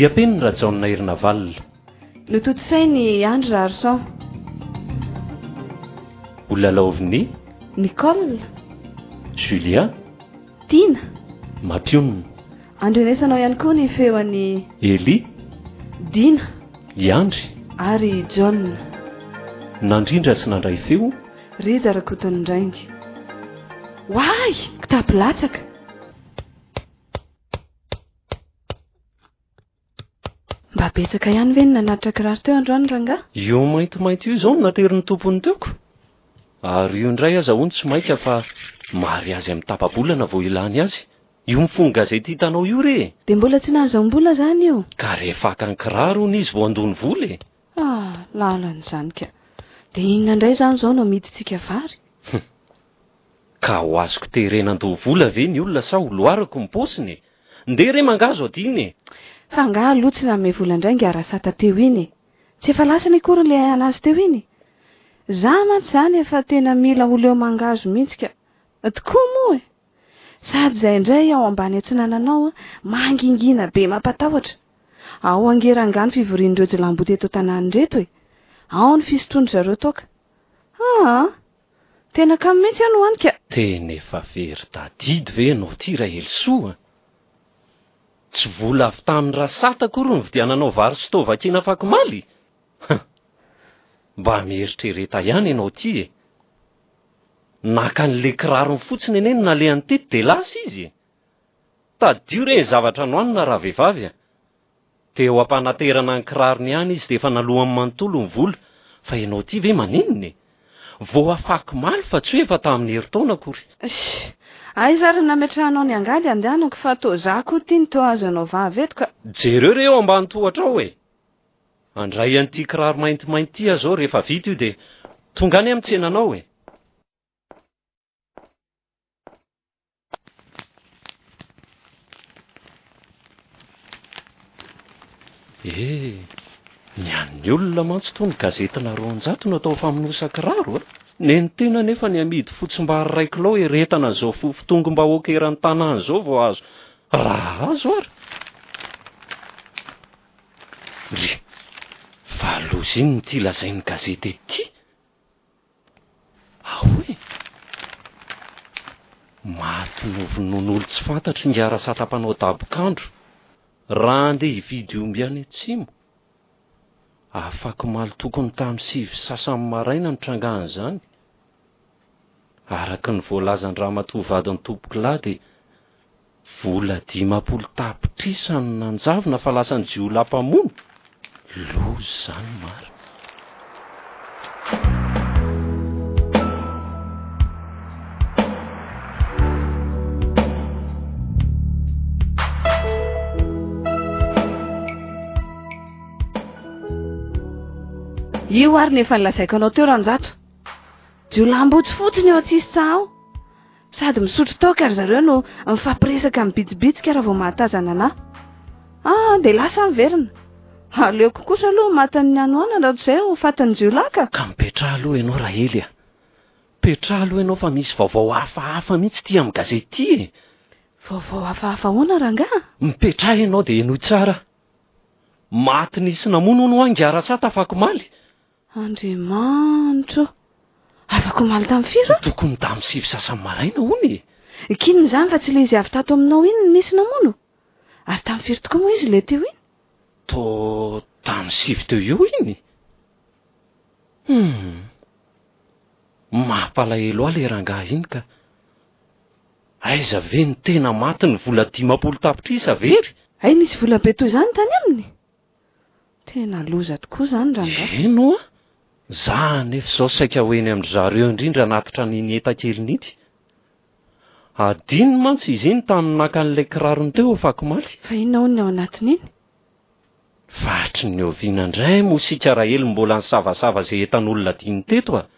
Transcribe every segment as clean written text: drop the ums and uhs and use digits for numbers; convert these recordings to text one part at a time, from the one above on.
Fiapeniny rajaona herina valina. Nototosainy Andry Rarson. Olalaoviny Nicole. Julia. Tina. Mapionina. Andrenesanao ihany koa ny feoan'ny Eli. Dina. Iandry. Ary John. Nandrindra sy nandray feo Gasyrakoto Indraingy. Why? Kitapo latsaka. Mba betsaka ihany ve ny nanatitra kiraro teo androany ranga? Io maintimainty io izao no naterin'ny tompony teoko. Ary io indray aza hono tsy mainka fa mary azy amin'ny tapa-bolana vao ilany azy. Io mifon'ny gazety hitanao io re. Dia mbola tsy nahazoam-bola zany io. Ka rehefa hakan kiraro hono izy vao andony vola e. Lalan'izany ka. Dia inona indray zany izao no miditsika vary? Ka ho azoko terenando vola ve ny olona sa ho loarako ny paosiny? Ndeha re mangazo adiny. Fa nga lotsina me vola indray ngarasata teo iny. Tsy efa lasany akory ilay anazy teo iny. Za mantsy zany efa tena mila ho leo mangazo mihitsy ka. Tokoa moa e. Sady izay indray ao ambany antsinananao mangingina be mampatahotra. Ao angerangany fivorian'ireo jilamboty eto tanàny reto e. Ao ny fisotroany zareo toka. Tena kamo mihitsy ianao any ka. Tena efa very tadidy ve ianao ty ra Elsoa? Tsy vola avy tamin'ny rasata akory ny vidiananao vary sy tovakina fakomaly? Mba mieritrereta ihany ianao ty e. Naka an'le kirarony fotsiny eny na le antety dia lasa izy. Tadio re zavatra noanina raha vehivavy. Teo ampanaterana ny kirarony ihany izy dia efa nalohany manontolo ny vola. Fa ianao ty ve maninony? Vao afako maly fa tsy hoe efa tamin'ny herintaona akory. Zary nametrahanao ny angaly andehanako fa to zako ty ny to azonao vavy eto ka. Jereo re eo ambany tohatra ao e. Andray an'ity kiraro maintimainty aho zao rehefa vita io dia tonga any amin'ny tsenanao e. Ny an'ny olona mantsy toy ny gazetina roanjato no atao famonosa kiraro. Neny tena nefa ny amidy fotsim-bary 1 kilao eretana izao fofotongom-bahoaka eran'ny tanàna izao vao azo. Raha azo ary. Fa loza iny ty lazain'ny gazety ety. Ahoe. Matinovinon'olo tsy fantatry ny ara-satam-panao dabokandro. Raha andeha hividy omby any atsimo. Afaka maly tokony tamin'ny 7 sasany maraina ny trangahany izany. Araka ny voalazan'ny ramatoavadin'ny tompokilahy dia vola 500 tapitrisa no nanjavona fa lasany jiolampamono. Loza zany mara. Io ary nefa nilazaiko anao teo ranjato. Jiolambotsy fotsiny eo atsisy tsahao. Sady misotro toka ary zareo no mifampiresaka mibitsibitsika raha vao mahatazana anahy. Dia lasa miverina. Aleoko kosa aloha matan'ny anoana raha izay ho fatan'ny jiolaka. Ka mipetraha aloha ianao Rahely a. Petraha aloha ianao fa misy vaovao hafahafa mihitsy ty amin'ny gazety e. Vaovao hafahafa hoana rangaha? Mipetraha ianao dia eno tsara. Maty nisy namono no angiarasata afako maly. Andriamanitro. Afako maly tamin'ny firy? Tokony tamin'ny 7 sasany maraina hony. Kininy izany fa tsy ilay izy avy tato aminao iny nisy namono. Ary tamin'ny firy tokoa moa izy ilay teo iny? Tamin'ny 7 teo eo iny. Mampalahelo aho ilay rangaha iny ka. Aiza ve ny tena maty ny vola 500 tapitrisa very? Nisy vola be toy izany tany aminy. Tena loza tokoa izany rangaha. Eno a. Za nefa izao saika hoeny amin'ny zareo indrindra natitra n'iny etan-keliny ity. Adiny mantsy izy iny tamin'ny naka an'ilay kirarony teo afako maly. Fa inona hono ny ao anatin'iny? Vatry ny oviana indray mosika Rahely mbola ny savasava izay etan'olona diny teto a.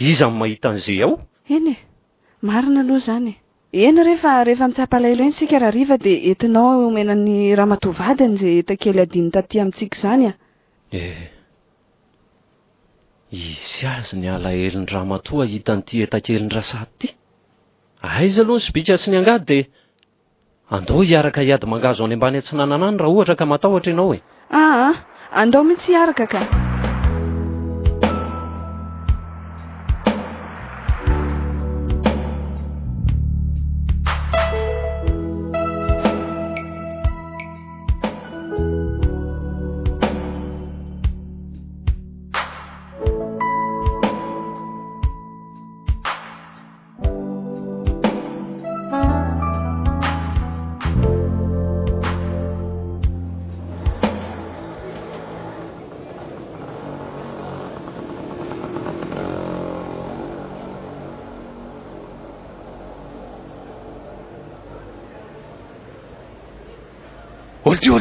Iza ny mahita an'izay ao? Eny e, marina aloha izany e. Eny rehefa mitsapalahelo eny sika raha riva dia entinao omenan'ny ramatoavadiny izay etan-kely adiny taty amintsika izany a. Izy azy ny alaheliny ramatoa hitan'ity etan-keliny rasaty ty. Aiza aloha ny sibika sy ny angady dia andao hiaraka hiady mangazo any ambany antsinanana any raha ohatra ka matahotra ianao e. Andao mihitsy hiaraka ka.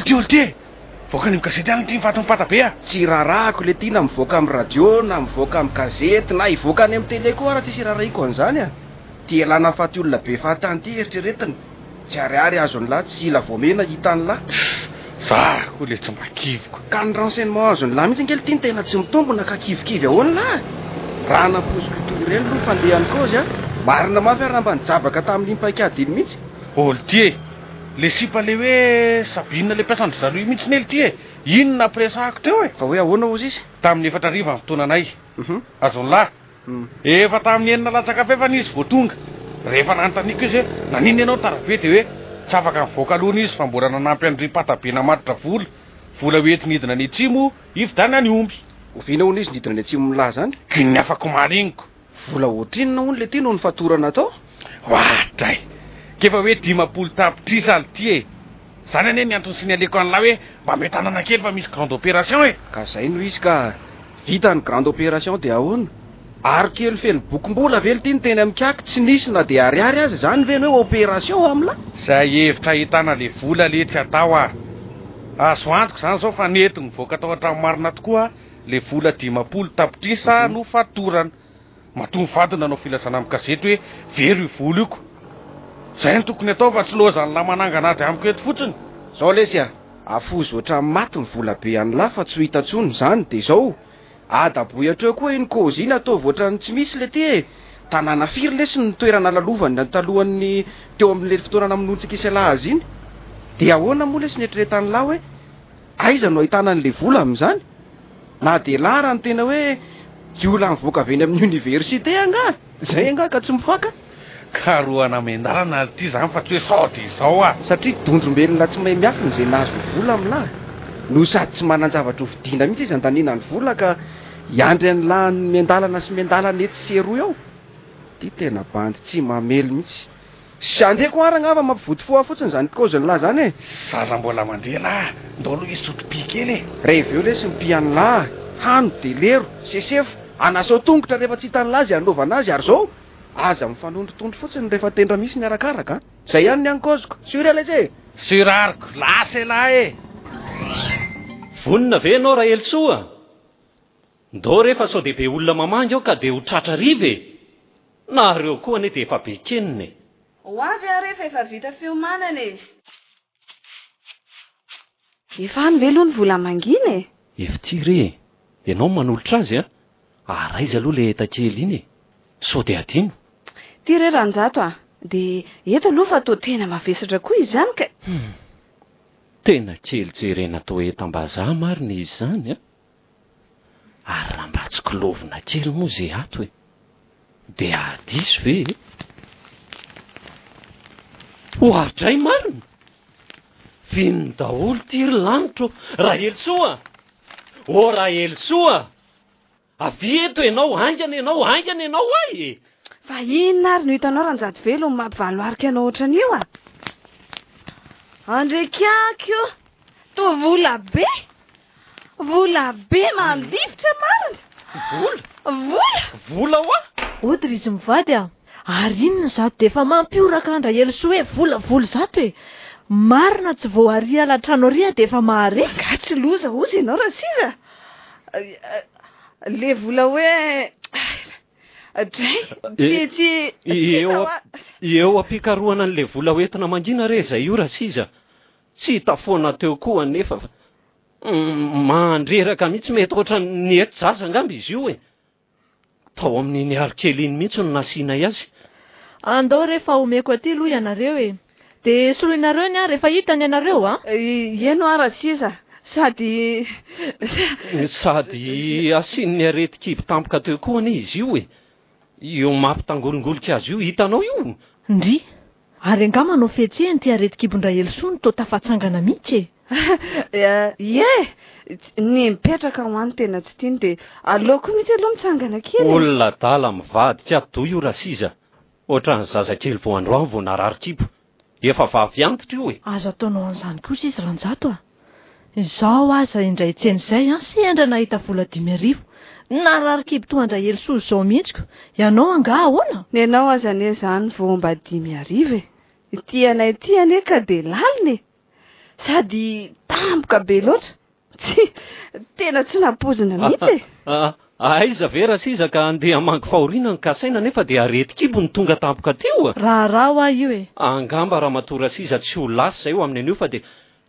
Olty voaka ny gazety any ty mifato mipata be a. Tsy rarahako le ty na mivoaka amin'ny radio na mivoaka amin'ny gazety na ivoaka any amin'ny télé koa raha tsisy rarahiko an'izany a. Ty alana faty olona be fatany ty eritreretiny. Tsy ariary azo ny lahy tsy ila voamena hita ny lahy. Zako le tsy makiviko. Ka ny renseignement azo ny lahy mihitsy nkely ty ny tena tsy mitombona ka kivikivy ahoany lahy. Raha naposiko toy reny lo fandehany kozy a. Marina mafy ary mba nijabaka tamin'ny paikady iny mihitsy. Olty le sipa le hoe Sabina le mpiasandro zareo mihitsy nely ty e. Inona presahako teo e. Fa hoe ahoana ozy izy? Tamin'ny 4 ariva ny fotoananay. Azonlahy. Efa tamin'ny 9 latsaka fefana izy vao tonga. Rehefa nanontaniko izy nanino ianao tarabe de hoe tsy afaka mivoaka alohana izy fa mbola nanampy andry patabena matotra vola hoentiny hidina ny atsimo ividana any omby. Oviana hono izy nidina ny atsimo milahy zany? Kiny afaka maliniko. Vola ohatrinona hono le ty noho ny fatorana atao? Hoatray kefa hoe 10 tapitrisa al ty e. Zany ane ny antony signaleko an'lahy hoe mba metanana kely fa misy grande opération e. Ka zay no izy ka vita ny grande opération de ahoana? Ary kely feno bokom-bola vely ty ny teny amikiaky tsy nisy na de ariary azy zany ve hoe opération amla? Zay hevitra hitana le vola le tsy atao a. Azo antoko zany zao fa nety mivoaka tao an-trano marina tokoa le vola 10 tapitrisa no fatorana. Matomby vadina anao filazana amin'ny gazety hoe very io vola iko. Zay ny tokony atao fa tsy lozany la manangana azy amiko eto fotsiny. Zao lesy a, afozy oatra maty ny vola be any la fa tsy ho hita tsony zany de zao. Adaboy koa iny kozy iny atao voatra ny tsy misy le ty e. Tanàna firy lesy ny toerana lalovany talohan'ny teo amin'le fotoana namonontsika isalahy azy iny. De ahoana moa lesy netretany la hoe aiza no ahitana an'le vola amin'izany? Na de la raha ny tena hoe diola mivoaka avy eny amin'ny université anga. Zay anga ka tsy mifaka. Ka roana mendarana ty zany fa tsy hoe saody izao a. Satria dondrombelona tsy mahay miafina zay nahazo vola amin'lahy. No sady tsy manan-javatra hovidiana mihitsy izy andaniana ny vola ka iandry any lahy ny miandalana sy miandalana ety seroa ao. Ty tena bandy tsy mamely mihitsy. Sy andeko aragna ava mampivoty foa fotsiny zany koziny lahy zany e. Zaza mbola mandeha lahy, ndao aloha izy sotro-pi kely e. Rehefa eo lesy mipiany lahy, hano de lero, sesefo, anasao tongotra rehefa tsy hitany lazy andovana azy ary zao. Aza mifanondrotondro fotsiny rehefa tendra misy ny arakaraka. Zay ihany ny ankoziko. Sura leze. Surariko, lasa lahy e. Vonina ve anao raha Elsoa? Ndao rehefa sao de be olona mamangy ao ka de ho tratra rive. Nareo koa ane de efa be keniny. Ho avy rehefa efa vita fiomanana e. Efa any ve aloha ny vola mangina e? Efty re, ianao manolotra azy a? Araiza aloha le etakely iny e. Sao de adino. Ty re ranjato a, de eto aloha fa to tena mavesatra koa izy zany ka. Tena kely jerena to etam-bazaha marina izy zany a. Ary raha mba tsy kilovina kely moa zay ato e. De adiso ve? Hoatray marina. Viny daholo tiry lanitro. Raha Elsoa. O raha Elsoa. Avy eto ianao, haingana ianao ay. Fa inona ary no hitanao ranjato velo mampivaloarika anao ohatran'io a? Andrekiakio, to vola be mandifitra marina. Vola hoa? Odry izy mivady a. Ary inona zato de efa mampioraka andra Elsoa vola zato e. Marina tsy vao aria latrano aria de efa mahare. Gatsy loza ozy ianao raha siza. Le vola hoe Tsy eo ampikaroana an'le vola hoentina mangina reza io raha siza. Tsy hita foana teo koa nefa mandreraka mihitsy mety ohatra ny eto zaza angamba izy io e. Tao amin'ny arikely iny mihitsy no nasiana azy. Andao rehefa omeko aty aloha ianareo e. De soloinareo ny a rehefa hitany ianareo a? Eno arasiza sady asiany areti-kibo tampoka teo koa ane izy io io mampitangolongoloka azy io hitanao io. Ndry ary angamba manao fihetsehany ty areti-kibondra Elsoa to tafatsangana mihitsy ny mipetraka ho any tena tsy tiany de aleoko mihitsy aloha mitsangana kely. Olona dala mivadika do io rasiza ohatran'ny zazakely vao androany vao narary-kibo efa vavy antitra io azo ataonao an'izany kosa izy ranjato izao aza indray tsen'izay sendra nahita vola 5,000 narary-kibo to andray Elsoa zao mihitsiko ianao anga ahoana? Ny anao aza ane zany vao mba 5,000 tianay tiane ka de laliny sady tampoka be loatra tena tsy napozina mihitsy aiza ve rasiza ka andeha amangy fahoriana ny kasaina nefa de areti-kibo ny tonga tampoka teo raha io angamba raha matoa rasiza tsy ho lasy zay eo amin'ny anio fa de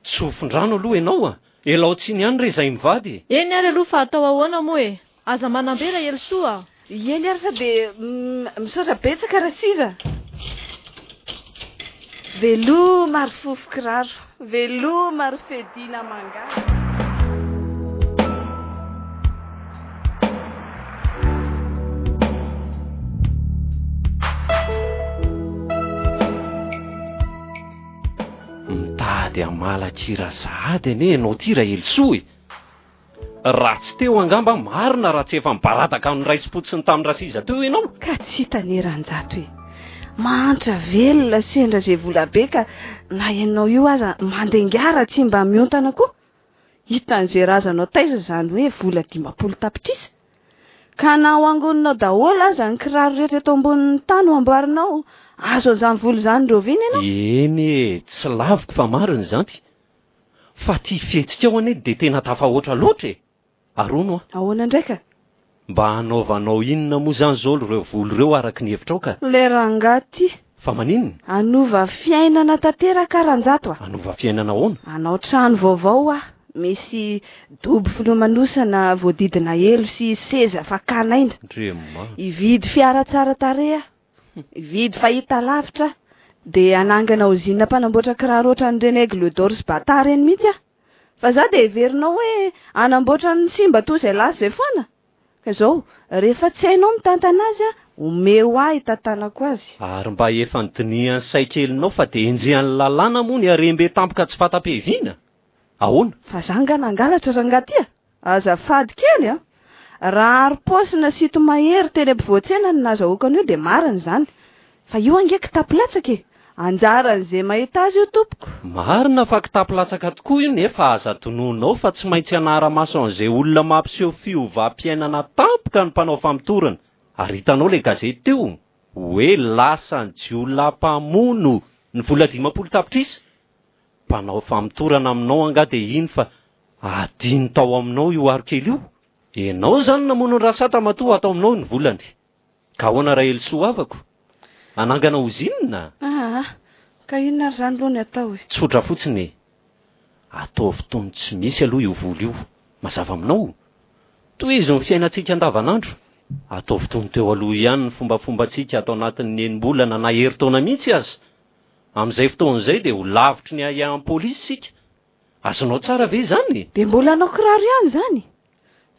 tsofindrano aloha ianao elao tsiny any re zay mivady eny ary aloha fa atao ahoana moa aza manambera Elsoa eny ary fa de misaotra betsaka rasiza veloma ary fofokiraro veloma ary fedina manga. Mitady amalakira sahady ane anao ty ra Elsoa raha tsy teo angamba marina raha tsy efa mibarataka amin'ny raisi-potsiny tamin'ny rasiza teo ianao ka tsy hitany ranjato mantra velona sendra zay vola be ka na ianao io aza mandengara tsy mba miontana koa hitan'izay razanao taiza zany hoe vola 10 tapitrisa ka na ho angoninao daholo aza ny kiraro rehetra eto ambonin'ny tany ho amboarinao azo an'izany vola zany rovina ianao eny tsy laviko fa mariny zany fa ty fihetsika ao ane de tena tafahoatra loatra arono ahoana ndraika mba hanaovanao inona moa zany zao reo volo reo araky ny hevitra ao ka le rangaty fa maninona anova fiainana tanteraka ranjato anova fiainana ahoana anao trano vaovao misy dobo filomanosana voadidina elo sy seza fakanaina ividy fiara tsara tareha ividy fahita lavitra de anangana ozina mpanamboatra kiraro ohatran'ireny Aigle sy Bata reny mihitsy fa za de heverinao hoe anamboatra ny simba to zay lasy zay foana ka zao rehefa tsy hainao mitantana azy omeo hitantanako azy ary mba efa nydiniany saikelinao fa de enjehan'ny lalàna moa ny arembe tampoka tsy fatapeviana ahoana fa zanga nangalatra rangaty azafady kely raha ary-paosina sito mahery teny ampivoatsena ny nazahoakany io de mariny zany fa io angeky tapilatsaka anjaran'izay mahita azy io tompoko marina fa kitapilatsaka tokoa io nefa aza tononao fa tsy maintsy anara-maso an'izay olona mampiseho fiovam-piainana tampoka ny mpanao famitorana ary hitanao le gazety teo hoe lasany jiolampamono ny vola 10 tapitrisa mpanao famitorana aminao anga de iny fa adiny tao aminao io arokely io ianao zany namono ny rasata matoa atao aminao ny volany ka ahoana ra Elsoa avako anangana ozinina ka inona ary zany loha ny atao tsotra fotsiny ataovy tony tsy misy aloha io vola io mazava aminao toy izy ny fiainantsika andavanandro ataovy tony teo aloha ihany ny fombafombantsika atao anatin'ny enim-bolana na herintaona mihitsy aza amin'izay fotoan'izay de ho lavitry ny aian'ny polisy sika azonao tsara ve zany de mbola anao kiraro ihany zany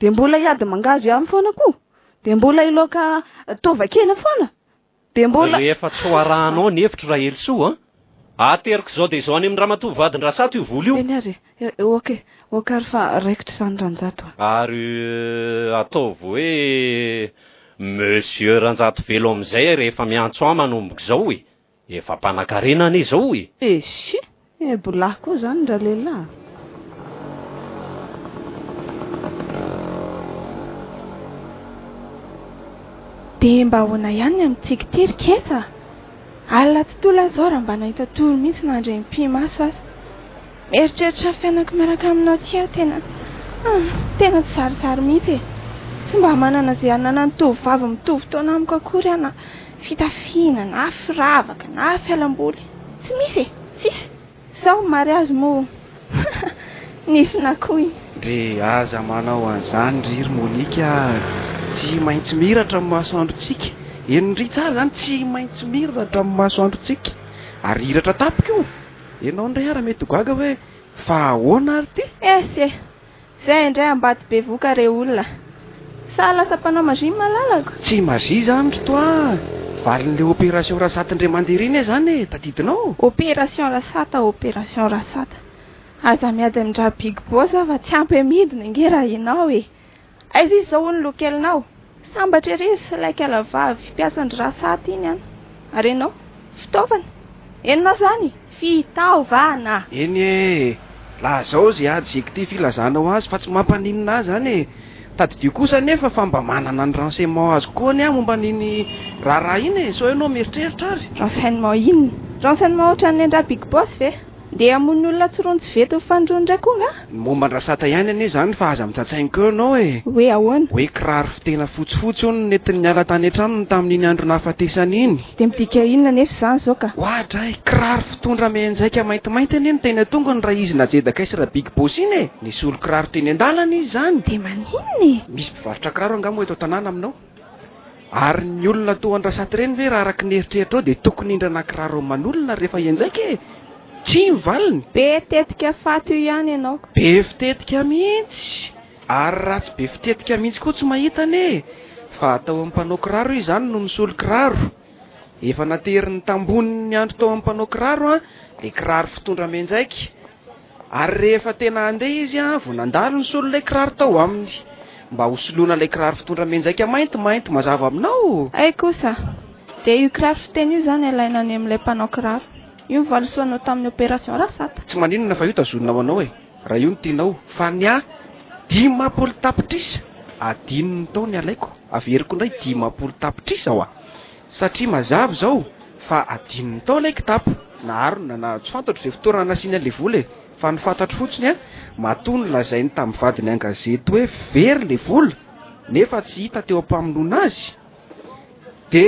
de mbola hiady mangazo ihany foana koa de mbola iloka tovakena foana de mbola rehefa tsy ho arahanao ny hevitra ra Elsoa ateriko zao de zao any amin'ny ramatoa vadin-drasato io vola io eny ary okary fa raikitra zany ranjato ary ataovy hoe monsieur ranjato velo am'izay rehefa miantso a manomboka zao efa mpanakarena ane zao bolahy koa zany ndra lehilahy de mba ahoana ihany am'tsikitirika eta alina tontolo zao raha mba nahita tolo mihitsy nandray mpimaso azy eritreritra fiainako miaraka aminao ty tena tsy sarisary mihitsy tsy mba manana zay anana ny tovovavy mitovy taona amiko akory ana fitafiana na firavaka na fialamboly tsy misy tsisy sao mariazy mo nifina koy de aza manao an'izany riry Monika tsy maintsy miratra amin'ny masoandrotsika enindry tsara zany tsy maintsy miratra amin'ny masoandrotsika ary hiratra tapika io. Ianao indray ara mety gaga hoe fa ahoana ary ty? Ese zay indray ambady be voka re olona sa lasa mpanao mazia malalako. Tsy mazia zany toa valin'le opération rasata indray manderiny e zany tadidinao. Opération rasata aza miady amin'ndraha big boss fa tsy ampy amidina nge raha ianao e. Aiza izy zao ny lokelinao sambatra ery sy laika alavavy mpiasandry rasata iny any ary ianao fitaovana enona zany fitaovana. Eny e la zao zay ady zeky ty filazanao azy fa tsy mampaninina azy zany e. Tadidio kosa nefa fa mba manana ny renseignement azy koa ny momba niny raha iny e. So ianao mieritreritra ary renseignement inona? Renseignement ohatran'ny andraha big boss ve? Dia amon'ny olona tsirono tsy vety ho fandrony ndray koa nga? Momba ny rasata ihany anie zany fa aza mitsatsainy keo ianao e. Hoe ahoana? Hoe kiraro fitena fotsifotsy hono nentin'ny niala tany an-tranony tamin'iny andro nahafatesany iny. De midika inona nefa zany zao ka? Ohatra kiraro fitondra menjaika maintimainty anie ny tena tongony raha izy najedaka ra big boss iny e. Nisy olo kiraro teny an-dalana izy zany. De maninona? Misy mpivarotra kiraro angamba eto an-tanàna aminao. Ary ny olona toa andrasata reny ve raha araka ny eritreritra ao dia tokony hindrana kiraro manolona rehefa enjaika e. Tsy mivaliny. Be tetika faty io ihany ianao. Be fitetika mihitsy. Ary raha tsy be fitetika mihitsy koa tsy mahitany e. Fa atao amin'ny mpanao kiraro izy zany no misolo kiraro. Efa nateriny tambony ny andro tao amin'ny mpanao kiraro le kiraro fitondra menjaika. Ary rehefa tena andeha izy vao nandalo ny solo le kiraro tao aminy mba hosoloana le kiraro fitondra menjaika maintimainty mazava aminao. Ay kosa de io kiraro fiteny io zany alaina any amin'ilay mpanao kiraro. Io valisoanao tamin'ny opération rasata. Tsy maninona fa io tazonina anao e. Raha io no tianao fa ny 10 tapitrisa adininy tao ny alaiko. Averiko indray 10 tapitrisa aho satria mazava zao fa adininy tao ilay kitapo. Na arona na tsy fantatro izay fotoana nasiana le vola e. Fa ny fantatro fotsiny matony lazainy tamin'ny vadiny an-gazety hoe very le vola nefa tsy hita teo ampamonona azy. De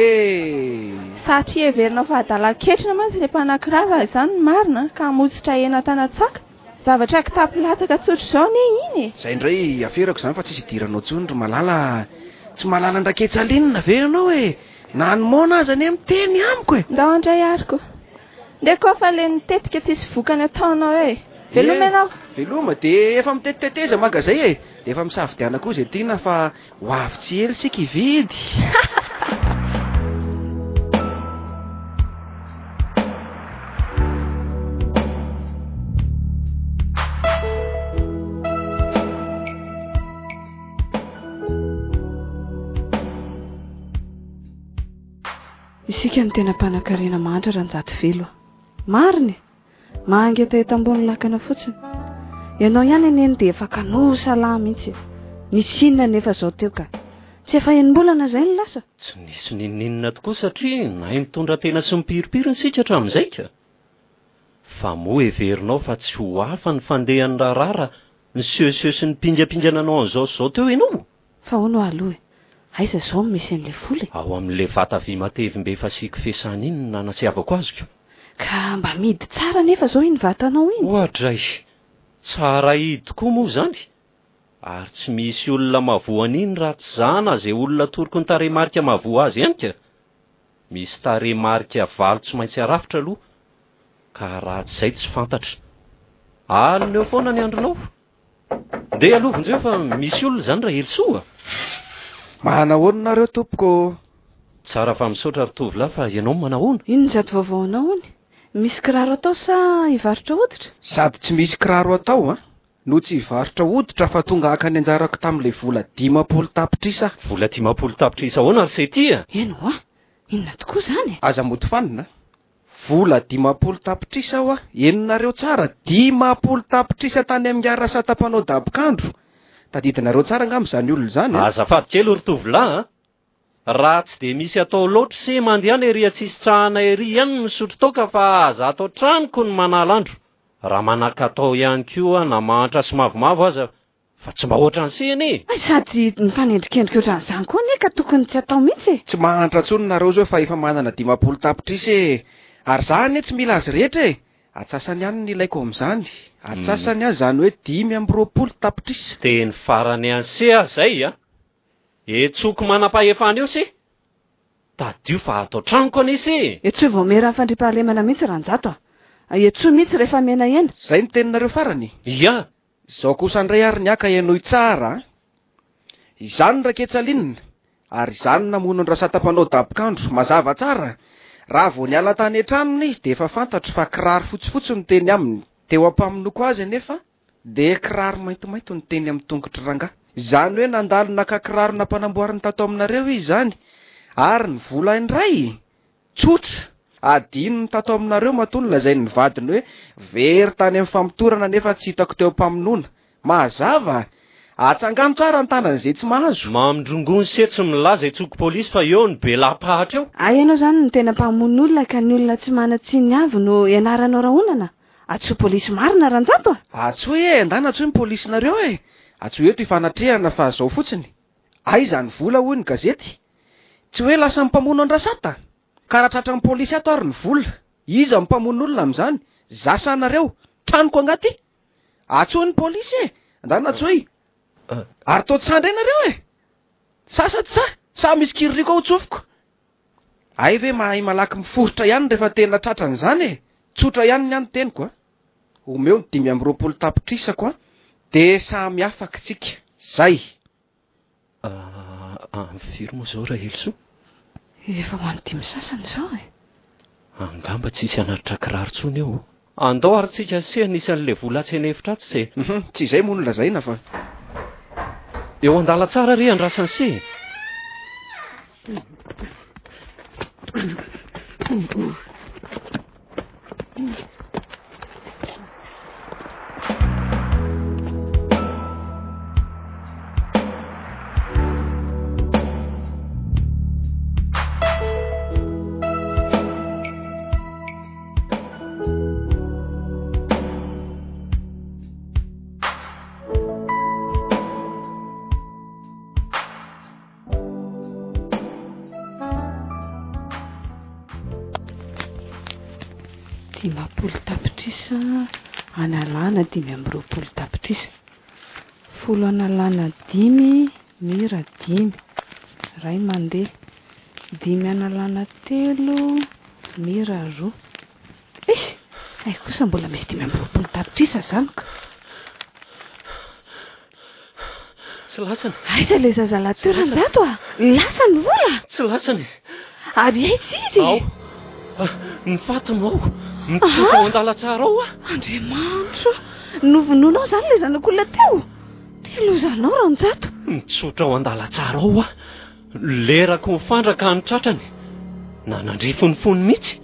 satria heverinao fa adala-ketrina mantsy le mpanakirava izany marina ka hamotsitra hena tanatsaka zavatra kitapo lataka tsotra zao ne iny e. Zay indray aferako zany fa tsisy idiranao tsony ry malala. Tsy malala ndraketsalinina ve ianao e. Na nymona aza any miteny amiko e. Ndao andray ariko de koa fa le nitetika tsisy vokany ataonao e. Veloma ianao? Veloma de efa mitetiteteza magazay e. De efa misafidiana koa zay tiana fa hoavy tsy hely sika hividy. Isika ny tena mpanankarena mantra ranjato velo. Mariny mahangeta eto ambony lakana fotsiny. Ianao ihany eneny dia efa kanosa lahy mihitsy. Nisy inona nefa zao teo ka? Tsy efa enim-bolana izay ny lasa? Tsy nisy ninninona tokoa satria na nitondra tena sy mipiripiriny sika hatramin'izay ka. Fa moa heverinao fa tsy ho hafa ny fandehan'ny raharaha ny siosio sy ny pindrapindrananao an'izao teo ianao. Fa hono aloha aiza zao misy an'ilay vola? Ao amin'ilay vata vy matevy mbe fasika fesana iny nanatsiavako azoko. Ka mba midy tsara nefa zao iny vatanao iny. Ohatray tsara hidy koa moa zany. Ary tsy misy olona mavoana iny raha tsy zana zay olona toroko ny tarehimarika mavoa azy ihany ka. Misy tarehimarika valo tsy maintsy arafitra aloha. Ka raha tsy zay tsy fantatra. Alina eo foana ny andronao. Ndeha alovonjeo fa misy olona zany raha helsoa. Manahoana nareo tompoko? Tsara fa misaotra ry tovolahy fa ianao manahoana? Ino zato vaovao anao hony? Misy kiraro atao sa hivarotra hoditra? Sady tsy misy kiraro atao no tsy hivarotra hoditra fa tonga haka ny anjarako tamin'ilay vola 10 tapitrisa. Vola 10 tapitrisa ahoana ry setia? Eno inona tokoa zany? Aza moty fanina. Vola 10 tapitrisa aho eninareo tsara 10 tapitrisa tany amin'ny arasata mpanao dabokandro. Tadidinareo tsara angamba zany olona zany. Azafady kely ry tovolahy raha tsy de misy atao loatra se mandeana ery atsisy tsahana ery ihany misotro toka fa aza atao tranoko ny manalandro. Raha manakatao ihany koa na mantra sy mavomavo aza fa tsy mba ohatra ansena e. Sady mifanendrikendrika ohatran'izany koa ne ka tokony tsy atao mihitsy. Tsy mahantra tsony nareo zao fa efa manana 10 tapitrisa e. Ary zany tsy mila azy rehetra e. Atsasany ihany ny ilaiko amin'izany. Atsasany zany hoe 10 tapitrisa. Teny farany anse zay Etsoko manam-pahefana eo se. tadio fa atao tranoko anesy etsoe vao mera fandripahalemana mihitsy Ranjato etsoe mihitsy rehefa mena ena zay ny teninareo farany ia izao kosa andray ary ny aka ianao tsara izany raketsalinina ary izany namono andrasatam-panao dabokandro mazava tsara raha vao ny ala tany an-tranony izy de efa fantatro fa kiraro fotsifotsy no teny aminy teo ampaminoko azy anefa de kiraro maintomainto no teny amin'ny tongotry ranga izany hoe nandalo naka kiraro nampanamboariny tato aminareo izy zany ary ny vola indray tsotra adino ny tato aminareo matony lazay ny vadiny hoe very tany amin'ny famitorana nefa tsy hitako teo ampaminona mazava atsangano tsara ny tanan'izay tsy mahazo mamindrongony se tsy milaza itsoko polisy fa eo ny be lapahatra eo ianao zany ny tena mpamono olona ka ny olona tsy manatsiny avy no ianaranao rahonana atsoe polisy marina Ranjato atsoe andana atsoe ny polisinareo atsoe eto ifanatrehana fa zao fotsiny aiza ny vola hoy ny gazety tsy hoe lasa mpamono andrasata karatratra ny polisy ato ary ny vola iza mpamono olona amin'izany zasanareo tranoko angaty atsoe ny polisy andana atsoe ary to tsandra ianareo sasa tsy sa misy kiririko ao tsofiko ay ve mahay malaky miforotra ihany rehefa tena tratran'izany tsotra ihany ny any teniko omeo ny 520 tapitrisako de samy afaka tsika zay firy moa zao raha Elso efa ho any 5 sasany zao angamba tsisy anaritra kiraro tsony eo andao ary tsika se anisan'le vola tsy enefitra atsy se tsy izay moa no lazaina fa eo andala tsara re andrasany se tapitrisa analana 520 tapitrisa folo analana 5 mira 5 ray mandeha 5 analana 3 mira 2 ay kosa mbola misy 520 tapitrisa zaniko tsy lasany aiza le zazalahy teo Ranjato lasany vola tsy lasany ary aiza izy ny fatony ao mitsotra ao andala tsara ao Andriamanitra novononao zany le zanak'olona teo telozanao Ranjato mitsotra ao andala tsara ao lerako mifandraka ny tratrany na nandry fonifony mihitsy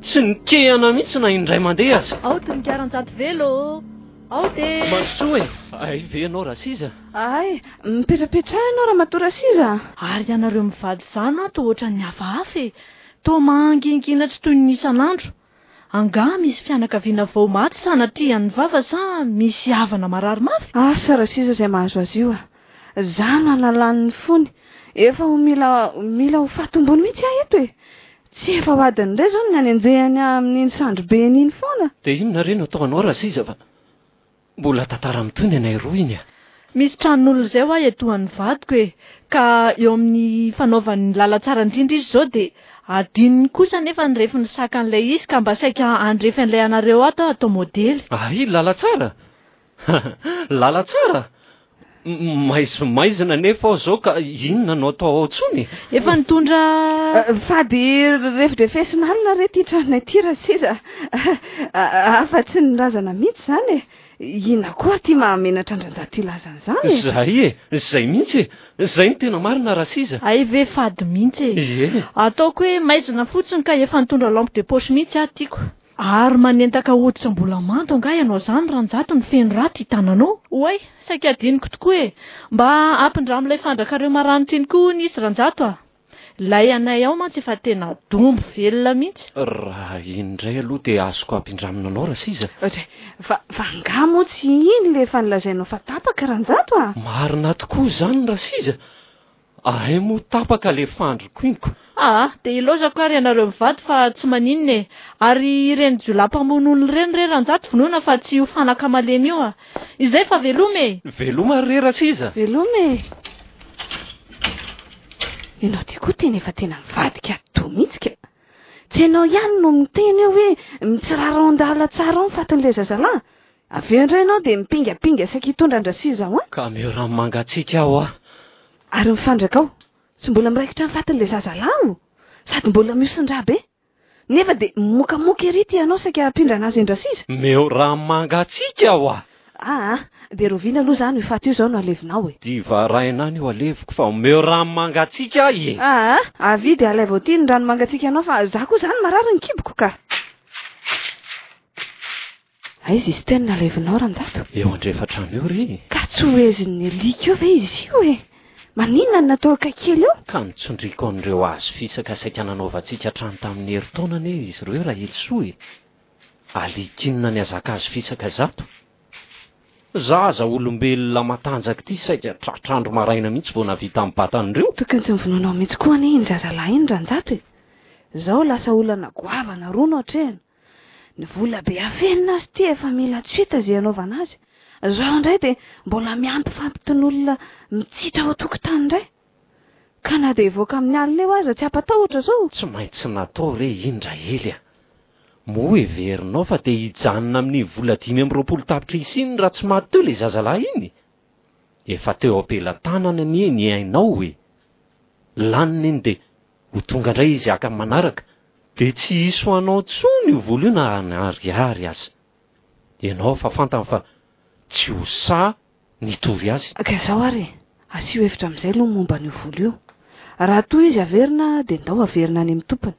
sy nikehana mihitsy na indray mandeha azy ao tonika Ranjato velo ao de masoe ay ve anao Rasiza ay mipetrapetrahanao raha mato Rasiza ary ianareo mivady zany to ohatra ny hafahafa to mangingina tsy toy ny isan'andro anga misy fianakaviana vao maty sanatrian'ny vava sa misy havana marary mafy asa Rasiza izay mahazo azy io zano analan'ny fony efa mila ho fatombony mihitsy eto tsy efa ho adiny indray zao ny any anjehany amin'iny sandrobe iny foana de inona reny ataonao Rasiza fa mbola tantara mitony anay roa iny misy tranon'olona zay ho etoan'ny vadiko ka eo amin'ny fanaovan'ny lalatsara indrindra izy zao de adininy kosa nefa ny rehefa ny sakan'ilay izy ka mba saika andrefy an'ilay anareo ato atao modely ay lalatsara lalatsara maizina nefa ao zao ka inona no atao ao tsony efa nitondra fady refidrefesinalina rety hitranay ty Rasiza afa-tsy nyrazana mihitsy zany ina koa ty mahamenatra Andranjato ilazany zany zay mihitsy zay ny tena marina Rasiza ay ve fady mihitsy ataoko hoe maizina fotsiny ka efa nitondra lampe de poche mihitsy tiako ary manentaka hoditra mbola manto anga ianao zany Ranjato ny feno raty hitananao oay saika adiniko tokoa mba ampindramilay fandrakareo maranitra iny koa nisy Ranjato lay anay ao mantsy efa tena dombo velona mihitsy raha indray aloha de azoko ampindramina anao Rasiza fa angamo tsy iny le efa nilazainao fa tapaka Ranjato marina tokoa zany Rasiza ay mo tapaka le fandroko iniko de ilozako ary ianareo mivady fa tsy maninona ary ireny jolampamonony reny re Ranjato vonoina fa tsy ho fanaka malemy io izay fa veloma veloma re Rasiza veloma ianao ty koa tena efa tena mivadika to mihitsy ka tsy ianao ihany no miteny eo hoe mitsirara ao an-dala tsara ao fatin'ilay zazalahy avy eo indray ianao dia mipingapinga saika hitondra andrasiza ao a ka meo rano mangatsiaka aho a ary mifandraka ao tsy mbola miraikitra ny fatin'ilay zazalahy sady mbola miosindra be nefa dia mokamoka ery ty ianao saika ampindra anazy andrasiza meo rano mangatsiaka aho a dia roviana aloha zany ifaty io zao no alevinao diva rainany io aleviko fa meo rano mangatsiaka ahy avy dia alaiva ao ty ny rano mangatsiaka anao fa za koa zany marary ny kiboko ka aizy izy teny nalevinao ranjato eo andrefatrano eo ry ka tsy hoezin'ny alika eo ve izy io maninona ny natao kakely eo ka nitsondriko an'ireo azo fisaka saika nanaovantsika trano tamin'ny herintaonany izy ireo raha elisoa alikinona ny azaka azo fisaka zato zaza olombelona matanjaka ty saika tratrandro maraina mihitsy vao navita amin'ny batan'ireo tokony tsy mivononao mihitsy koa ane iny zazalahy iny ranjato zao lasa olana goavana roa no otrehana ny vola be afenina azy ty efa mila tsoita zay anaovana azy zao indray dia mbola miampy fampiton'olona mitsitra ao tokotany indray ka na dia evoaka amin'ny alina eo aza tsy ampatahotra zao tsy maintsy natao re indra ely moa everinao fa dia hijanona amin'ny vola 5 tapitra isiny raha tsy maty teo ilay zazalahy iny efa teo ampelantanana ny ainao laniny iny dia ho tonga indray izy aka manaraka dia tsy iso anao tsony io vola io na nariary azy ianao fa fantany fa tsy ho sa nitory azy ka zao ary asio hevitra amin'izay aloha momba n'io vola io raha toy izy averina dia andao averina any amin'ny tompony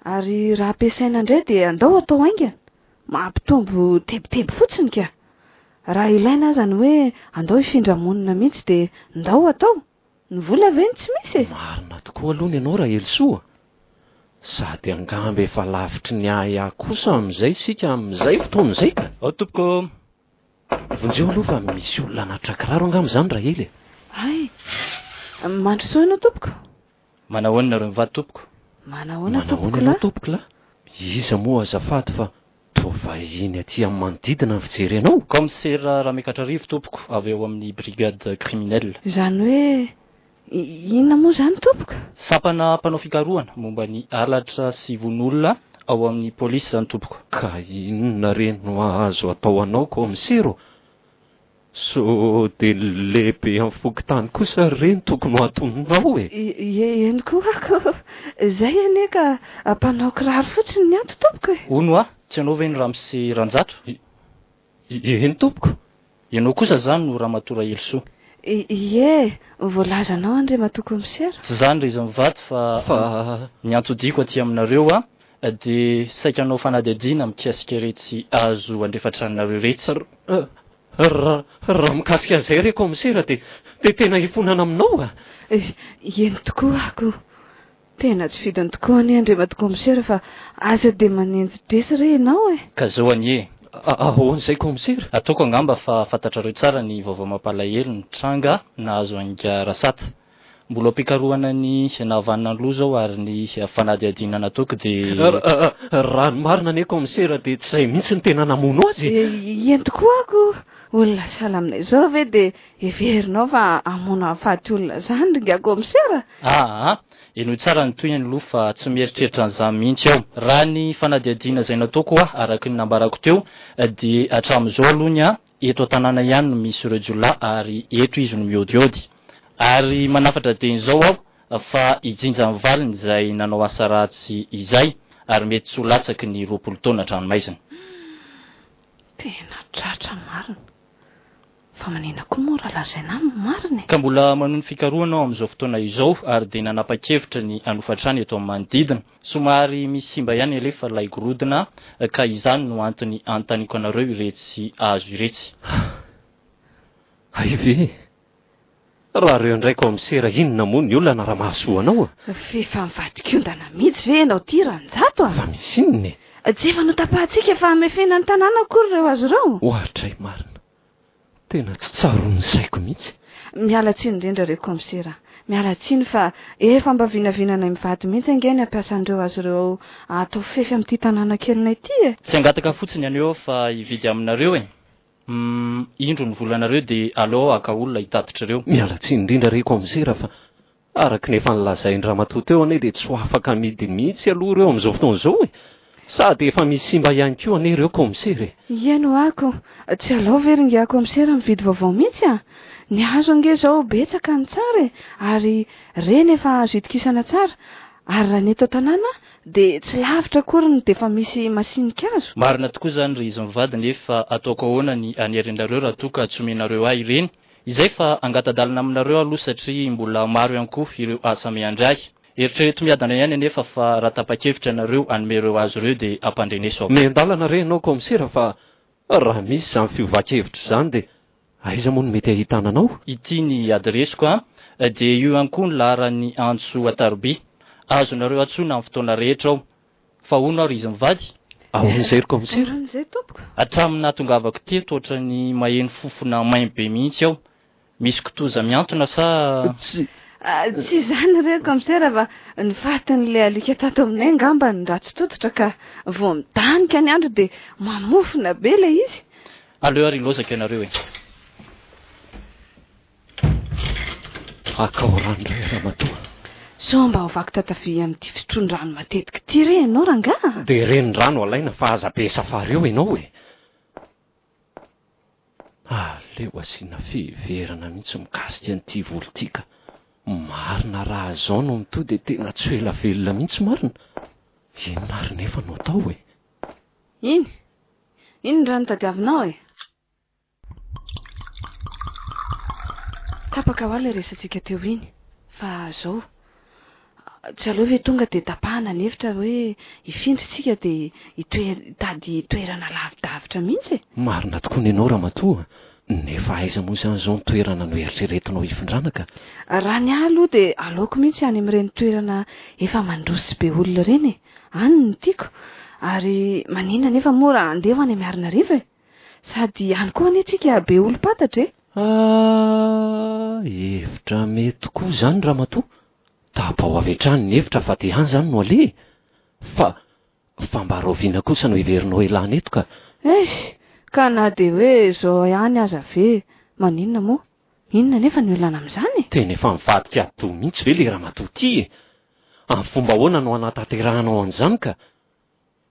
ary raha ampiasaina indray dia andao atao haingana mampitombo tebotebo fotsiny ka raha ilaina azany hoe andao hifindramonina mihitsy dia andao atao ny vola veny tsy misy marina tokoa aloha ny ianao raha elisoa sady angamba efa lavitry ny ahy kosa amin'izay sika amin'izay fotoana izay ka tompoko vonjeo aloha fa misy olona natrakiraro angamba izany raha ely mandrosoa ianao tompoko manahoana nareo mivady tompoko manahoana tompoko la iza moa azafady fa tovahiny aty amin'ny manodidina ny fijery anao commissaire raha mikatra rivo tompoko avy eo amin'ny brigade criminelle zany hoe inona moa zany tompoko sapana mpanao fikarohana momba ny alatra sy von'olona ao amin'ny polisy zany tompoko ka inona reny no azo atao anao komisero so dia lehibe amin'ny fokotany kosa reny tokony ho atononao eny koa ako zay ane ka mpanao kiraro fotsiny ny anto tompoko ono tsy anao ve ny ramose ranjato eny tompoko ianao kosa zany no ramatora elisoa voalazanao andre matoko misera tsy zany re izy mivady fa ny antodiko aty aminareo dia saika anao fanadihadiana mikasika retsy azo andrefatranareo retsy raha mikasika an'izay re komisera dia tena hifonana aminao eny tokoa ako tena tsy vidiny tokoa any andre matoko misera fa aza dia manenjy dresy re ianao ka zao anie ahoan'izay komisera ataoko angamba fa fantatrareo tsara ny vaovao mampalahelo ny tranga na azo anga rasata mbola ampikarohana ny nahavanina aloha zao ary ny fanadihadiana nataoko dia raha ny marina ane komisera dia tsy izay mihitsy ny tena namono azy eny tokoa ako olona sahala aminay zao ve dia everinao fa amono afaty olona zany nga komisera eno tsara ny toyany aloha fa tsy mieritreritra an'izany mihitsy aho raha ny fanadihadiana izay nataoko araka ny nambarako teo dia hatramin'izao alohany eto an-tanàna ihany no misy ireo jiolahy ary eto izy no miodiody ary manafatra dia izao aho fa hijinja amin'ny valiny izay nanao asa ratsy izay ary mety tsy ho latsaky ny 20 taona hatranomaizina tena tratra marina fa manina koa moa raha lazaina amin'ny marina ka mbola manao ny fikarohana ao amin'izao fotoana izao ary dia nanapa-kevitra ny anofatrany eto amin'ny manodidina somary misy simba ihany alefa ilay gorodona ka izany no antony antaniko anareo iretsy azo iretsy aive raha reo indray komisera inona moa ny olona raha mahasoanao fefa mivadikondana mihitsy ve ianao ty ranjato fa misy inony tsy efa notapahantsika fa amefena ny tanàna akory ireo azo ireo ohatra marina tena tsy tsaro ny saiko mihitsy miala tsiny indrindra re komisera miala tsiny fa efa mba vinavinana mivady mihitsy angeny ampiasan'ireo azo ireo atao fefy amin'ity tanàna kelinay ity tsy angataka fotsiny aneo fa hividy aminareo indro ny volanareo dia aleo aka olona hitatitra ireo miala tsiny indrindra re komisera fa Araka nefa nilazain-dramatoa teo anie dia tsy ho afaka midy mihitsy aloha ireo amin'izao fotoana izao e. Sady efa misy simba ihany koa anie ireo komisery. Ieno ako, tsy alao verynge ako komisery mividy vaovao mihitsy a. Ny hazo ange zao betsaka ny tsara e, ary reny efa azo itokisana tsara. Ary raha ny eto tanàna dia tsy lavitra koriny dia efa misy masinika azo. Marina tokoa zany ry izy mivady nefa ataoko ahoana ny anerinareo raha toa ka tsy omenareo ahy ireny. Izay fa angatadalina aminareo aloha satria mbola maro ihany koa ireo asa miandray. Eritrereto miadana ihany anefa fa raha tapa-kevitra nareo anomereo azy ireo dia ampandreneso. Miandalana re ianao komisera fa raha misy izany fiovankevitra izany dia aiza moa no mety ahitananao? Ity ny adresiko dia io ihany koa ny laharan'ny antso Ataroby. Azonareo antsoina amin'ny fotoana rehetra ao. Fa hono ry izy mivady. Ahoan'izay ry komisera? Ahoan'izay tompoko? Hatramina tongavako teto ohatrany maheno fofona maimbo be mihitsy ao. Misy kitoza miantona sa... Tsy izany re komisera fa nifatin'ilay alika tato aminay angamba ny ratsy tototra ka vao midanika ny andro dia mamofona be ilay izy. Aleo ary lozaka ianareo e. Akaorandray ramatoa. So mba ho vaky tatavy amin'ity fitron-drano matetika ity re ianao rangaha? Dia renin-drano alaina fa aza be safary eo ianao e. Leo asiana fiheverana mihitsy mikasika an'ity volo ity ka marina raha zao no mito dia tena tsy ela velona mihitsy marina. Inona ary nefa no atao e? Iny rano tadiavinao e? Tapaka ho ala resantsika teo iny fa zao tsy aleo ve tonga dia tapahana ny hevitra hoe hifindritsika dia hitady toerana lavidavitra mihitsy e? Marina tokoa ny ianao ramatoa. Nefa aiza moa izany izao ny toerana no eritreretinao hifindranaka? Raha ny ahy aloha dia aleoko mihitsy any amin'ireny toerana efa mandroso be olona ireny e. Any no tiako. Ary maninona nefa moa raha andeha ho any Miarina Riva e? Sady any koa anetsika be olom-patatra e? Hevitra mety koa izany ramatoa. Tapa ho avy hatrany ny hevitra fa dia any izany no aleha. Fa mba roviana kosa no hiverinao elany eto ka. Ka na dia hoe zao ihany aza ve, maninona moa? Inona nefa ny olana amin'izany? Tena efa mivadika ado mihitsy ve le ramatoa ity e? Amin'ny fomba ahoana no anatanteranao an'izany ka?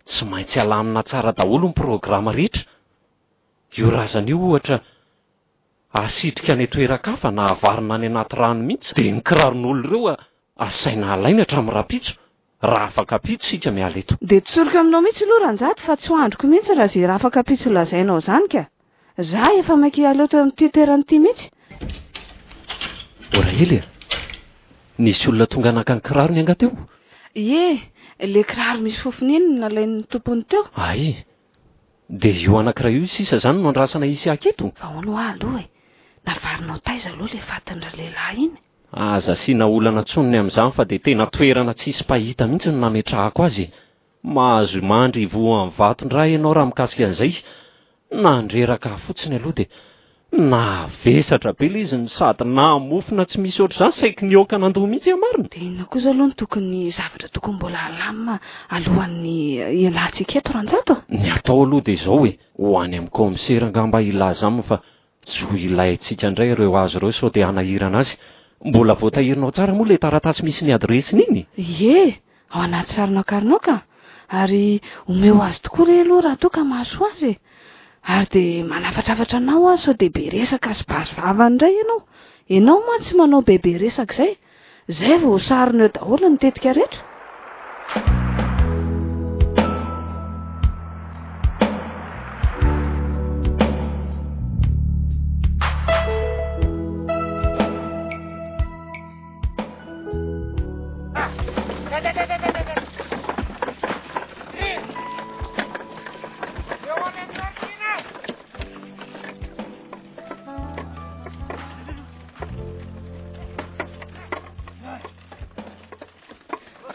Tsy maintsy alamina tsara daholo ny programa rehetra. Io razan'io ohatra asitrika any toeran-kafa na avarina any anaty rano mihitsy dia ny kiraron'olo ireo asaina alaina hatramin'ny rapitso. Raha afaka pitso sika miala eto. Dia tsoroka aminao mihitsy aloha ranjato fa tsy ho androko mihitsy raha izay raha afaka pitso lazainao izany ka. Za efa maky aleo teo amin'ity toeran'ity mihitsy. Ora hely e. Nisy olona tonga naka ny kiraro ny anga teo? Le kiraro misy fofony iny nalain'ny tompony teo. Dia io anankiray io sisa izany no andrasana isy aketo? Fa hono aloha e. Navarinao taiza aloha le fatin-dra lehilahy iny. Aza asiana olana tsonony amin'izany fa dia tena toerana tsisy pahita mihitsy no nametrahako azy. Mahazo mandry voa amin'ny vaton-dra ianao raha mikasika an'izay. Nandreraka fotsiny aloha dia navesatra be ilay izy sady namofona tsy misy ohatr'izany saika nioka nandoha mihitsy marina. Dia inona koa izao aloha ny tokony zavatra tokony mbola alamina alohan'ny ialatsika eto ranjato? Ny atao aloha dia izao e, ho any amin'ny komisera angamba ilaza aminy fa tsy ho ilaintsika indray ireo azy ireo sao dia hanahirana azy. Mbola voatahirinao tsara moa le taratasy misy ny adresiny iny? Ao anaty sarinao karinao ka. Ary omeo azy tokoa re aloha raha toa ka mahaso azy. Ary dia manafatrafatra anao azy sao dia be resaka sy bazivava indray ianao. Ianao moa tsy manao bebe resaka izay. Izay vao sarina eo daholo ny tetika rehetra.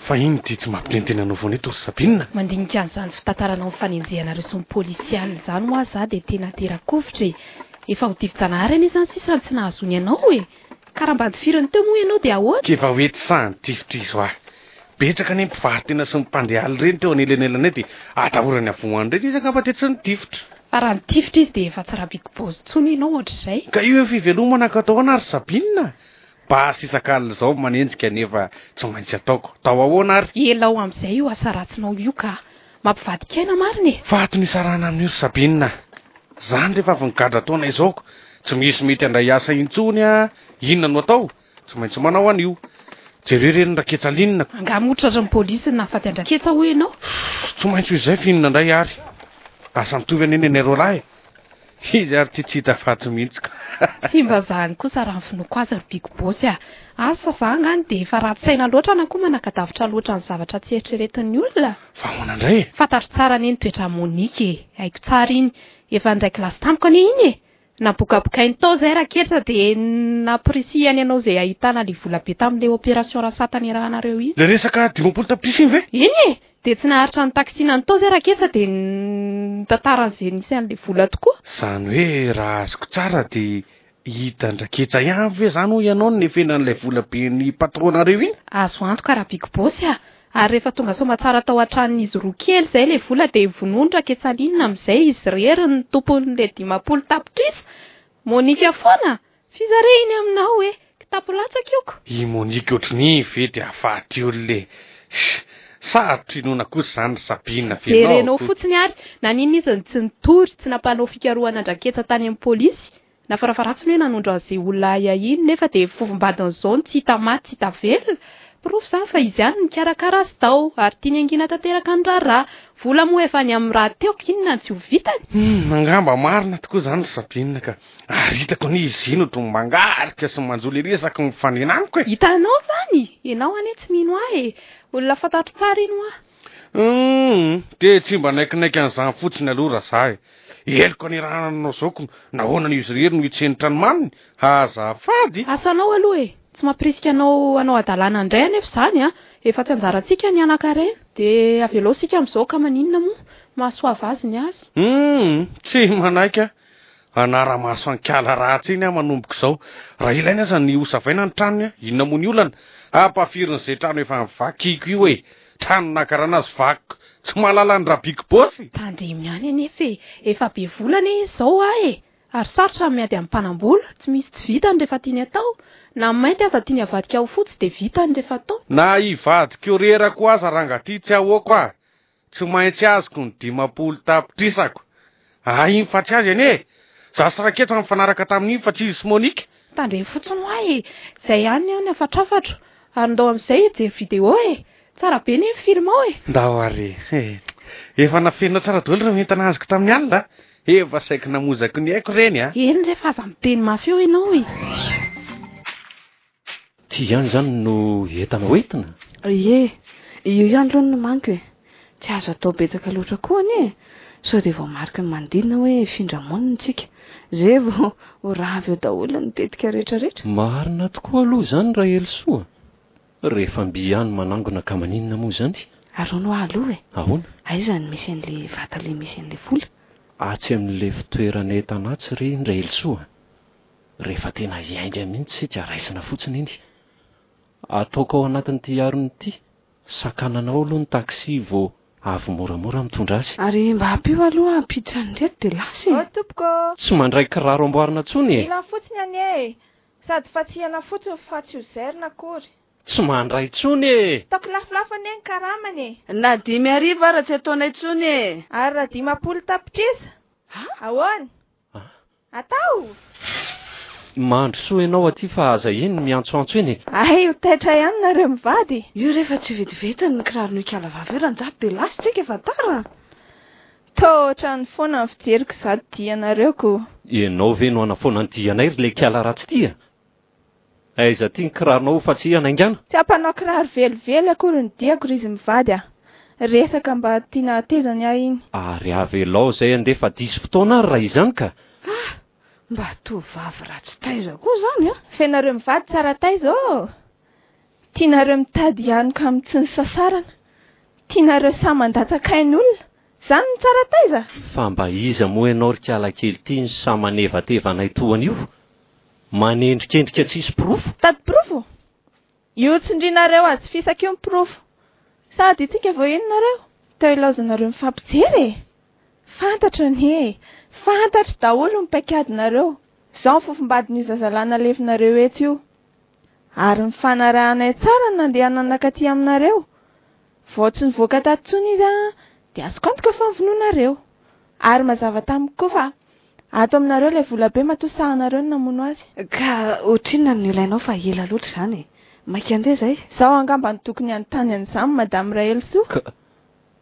Fa iny ty tsy mampitenitena anao foana eto Sabina. Mandinika an'izany fitantaranao mifanenjehanareo sy ny polisiany izany ho aza dia tena tera-kovitra e. Efa ho tivin-janahary any izany sisa tsy nahazony ianao e. Karambady firany teo moa ianao dia ahoana? Keva hoety sany tifitra izy hoa. Betraka ny mpivahatena sy ny mpandehaly reny teo anelanelanay dia atahorany avoany reny izy angamba ty tsy ny tifitra. Fa raha ny tifitra izy dia efa tsy raha big boss tsony ianao ohatr'izay. Ka io fivelomana ka atao ana ry Sabina. basy isak'alina zao manenjika nefa tsy maintsy ataoko tao ahoana ary elao amin'izay io asa ratsinao io ka mampivadikaina mariny fato nisarana amin'io Sabina zany rehefa avy nigadra taona izaoko tsy misy mety andray asa intsony a inona no atao tsy maintsy manao an'io jereo reny raketsalinina angamotratra ny polisy nafaty andraketsa ho ianao tsy maintsy izay finina indray ary asa mitovy aneny anareo lahy izy ary tsy hita fatsy mihitsy ka tsy mba zany kosa raha finoko azy ry big boss asa zangany de efa ratssaina loatra na koa manakadavitra loatra ny zavatra tsy eritreretin'ny olona fa hoana indray fantatro tsara ny toetra Monique haiko tsara iny efa ndraiky lasy tamiko ane iny nabokabokainy tao zay raketra de naprisiany ianao zay ahitana le vola be tamin'le opération rasatany rahanareo iny le resaka 10 tapitrisa iny ve iny de tsy naharitra ny taksinany tao zay raketra de tantaran'izay nisy an'le vola tokoa zany hoe raha azoko tsara de hita ndraketsa ihany ve zany ho ianao ny nefenan'ilay vola be ny patronareo iny azo antoka raha big boss ary rehefa tonga soma tsara tao an-tranon'izy roa kely zay le vola de vonondra ketsalinina amin'izay izy rery ny tompon'le 10 tapitrisa Monique foana fizare iny aminao hoe kitapolatsaky ioko i Monique otriny ve de afaty olole sarotry inona kosa zany Sabina venao renao fotsiny ary nanino izy tsy nitory tsy nampanao fikarohana andraketsa tany amin'ny polisy nafarafaratsiny hoe nanondro an'izay olona iny nefa de fofombadin'izao ny tsy hita maty tsy hita velona proof zany fa izy ihany nikarakara azy tao ary tiany angina tanteraka ny raharaha vola moa efa ny amin'ny raha teoko inona tsy ho vitany angamba marina tokoa zany Sabina ka ary hitako ny izy ino ohatry mangarika sy manjoly resaka mifanenaniko hitanao zany ianao ane tsy mino ahy olona fantatro tsara ino de tsy mba naikinaiky an'izany fotsiny aloha raha eloko ny raha nanao zaoko nahoana n'izy rery no hitsenitra ny maniny azafady asanao aloha tsy mampirisika anao adalana indray anefa zany efa tsy anjarantsika ny anankarena de avelao sika amin'izao ka maninona moa mahasoava azy ny azy tsy manaika anara-maso ankala ratsy iny manomboka izao raha ilaina aza ny osavaina ny tranony inona moa ny olana ampafirin'izay trano efa mivakiko io trano nakarana azy vakiko tsy mahalala ny raha big boss tandremy ihany anefa efa be volana izy zao ary sarotra miady amin'ny mpanambola tsy misy tsy vitany rehefa tiany atao na mainty aza tiany avadika ho fotsy de vitany rehefa atao na hivadika rerako aza rangaty tsy ahoako tsy maintsy azoko ny 10 tapitrisako iny fatsy azy ane zasy raketra mifanaraka tamin'iny fa tsy izy sy Monique tandremy fotsiny ho zay ihany any afatrafatro ary ndao amin'izay ijery video tsara be ny film ao ndao ary efa nafenina tsara daholo raha mentana azoko tamin'ny alina efa saiko namozako ny haiko reny eny rehefa aza miteny mafy eo ianao ty ihany zany no entana hoentina io ihany aloha no manko tsy azo atao betsaka loatra koa anie sao de vao marika ny mandinina hoe findramonina tsika zay vao raha avy eo daholo ny tetika rehetrarehetra marina tokoa aloha zany raha Elsoa rehefa mby ihany manangona ka maninona moa zany arono aloha ahoana aiza ny misy an'le vata le misy an'le vola atsy amin'le fitoerana entanatsy ry indray Elsoa rehefa tena iainga mihitsy sika raisina fotsiny iny ataoko ao anatin'ity aronyity sakananao aloha ny taksi vao avy moramora mitondra azy ary mba ampio aloha ampiditra ny reto de lasy tompoko tsy mandray kiraro amboarina tsony ila fotsiny anie sady fatsihana fotsiny fa tsy hozerina akory tsy mandray tsony taoko lafilafo anie ny karamany na 10 raha tsy ataonay tsony ary raha 10 tapitrisa ahoana atao mandro soa ianao aty fa aza iny miantsoantso eny ho taitra ihany nareo mivady io rehefa tsy vetivety ny kirarony ikala vavy ranjato de lasy tsika efa tara totrany foana ny fijeriko zady dianareo ko ianao ve no anafoana ny dianay ry le kiala ratsy tia aiza ty ny kiraronao fa tsy hanaingana tsy ampanao kiraro velively akory ny diako ry izy mivady resaka mba tiana atezany ahy iny ary avelao zay andefa diso fotoana ary raha izany ka mba tovavy ratsy taiza koa zany fenareo mivady tsara taiza tianareo mitady ihany ka amin'ny tsy ny sasarana tianareo samy mandatsakain'olona zany ny tsara taiza fa mba iza moa ianao ry kiala kely ty ny samanevatevanay toan'io manendrikendrika tsisy profo tady profo io tsindrinareo azy fisaka io ny profo sady itsika vao inonareo teo ilaozanareo mifampijery fantatra fantatra daholo ny paikadinareo zao ny fofombadin'io zazalana levinareo eto io ary mifanarahanay tsara nandeha nanakaty aminareo. Vao tsy nivoaka tato tsony izy dia azoko antoka fa nivonoanareo. Ary mazava tamiko fa ato aminareo ilay vola be matosahanareo no namono azy. Ka ohatrinona no ilainao fa ela loatra izany? Maika andeha izay? Zaho angamba ny tokony anontany an'izany madame Rahelsoa.